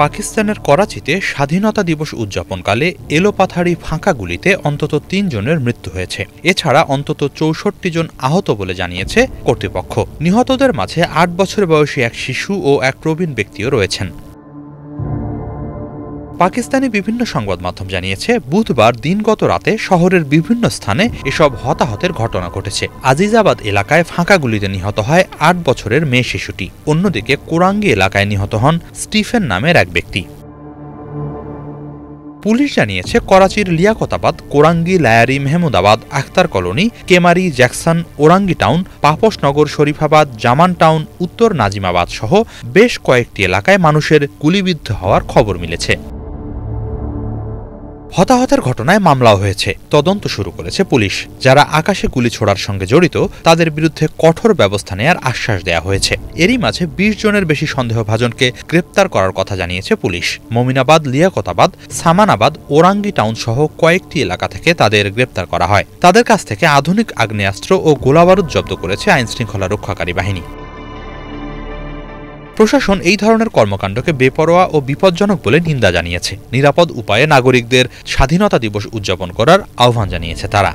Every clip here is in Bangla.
পাকিস্তানের করাচিতে স্বাধীনতা দিবস উদযাপনকালে এলোপাথারি ফাঁকা গুলিতে অন্তত ৩ জনের মৃত্যু হয়েছে। এছাড়া অন্তত ৬৪ জন আহত বলে জানিয়েছে কর্তৃপক্ষ। নিহতদের মাঝে ৮ বছর বয়সী এক শিশু ও এক প্রবীণ ব্যক্তিও রয়েছেন। পাকিস্তানি বিভিন্ন সংবাদ মাধ্যম জানিয়েছে, বুধবার দিনগত রাতে শহরের বিভিন্ন স্থানে এসব হতাহতের ঘটনা ঘটেছে। আজিজাবাদ এলাকায় ফাঁকা গুলিতে নিহত হয় ৮ বছরের মেয়ে শিশুটি। অন্যদিকে কোরাঙ্গি এলাকায় নিহত হন স্টিফেন নামের এক ব্যক্তি। পুলিশ জানিয়েছে, করাচির Liaquatabad, Korangi, Lyari, Mehmoodabad, Akhtar colony, Keamari, Jackson, Orangi town, Paposhnagar, Sharifabad, Zaman town, উত্তর নাজিমাবাদ সহ বেশ কয়েকটি এলাকায় মানুষের গুলিবিদ্ধ হওয়ার খবর মিলেছে। হতাহতের ঘটনায় মামলাও হয়েছে। তদন্ত শুরু করেছে পুলিশ। যারা আকাশে গুলি ছোড়ার সঙ্গে জড়িত তাদের বিরুদ্ধে কঠোর ব্যবস্থা নেয়ার আশ্বাস দেয়া হয়েছে। এরই মাঝে ২০ জনের বেশি সন্দেহভাজনকে গ্রেপ্তার করার কথা জানিয়েছে পুলিশ। মমিনাবাদ, লিয়াকতাবাদ, সামানাবাদ, ওরাঙ্গি টাউন সহ কয়েকটি এলাকা থেকে তাদের গ্রেপ্তার করা হয়। তাদের কাছ থেকে আধুনিক আগ্নেয়াস্ত্র ও গোলাবারুদ জব্দ করেছে আইনশৃঙ্খলা রক্ষাকারী বাহিনী। প্রশাসন এই ধরনের কর্মকাণ্ডকে বেপরোয়া ও বিপজ্জনক বলে নিন্দা জানিয়েছে। নিরাপদ উপায়ে নাগরিকদের স্বাধীনতা দিবস উদযাপন করার আহ্বান জানিয়েছে তারা।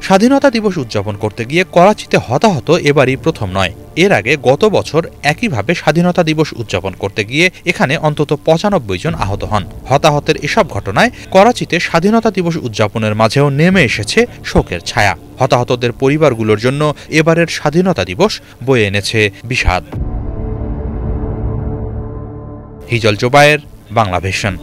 স্বাধীনতা দিবস উদযাপন করতে গিয়ে করাচিতে হতাহত এবারই প্রথম নয়। এর আগে গত বছর একইভাবে স্বাধীনতা দিবস উদযাপন করতে গিয়ে এখানে অন্তত ৯৫ জন আহত হন। হতাহতের এসব ঘটনায় করাচিতে স্বাধীনতা দিবস উদযাপনের মাঝেও নেমে এসেছে শোকের ছায়া। হতাহতদের পরিবারগুলোর জন্য এবারের স্বাধীনতা দিবস বয়ে এনেছে বিষাদ। হিজল জোবায়ের, বাংলাভিশন।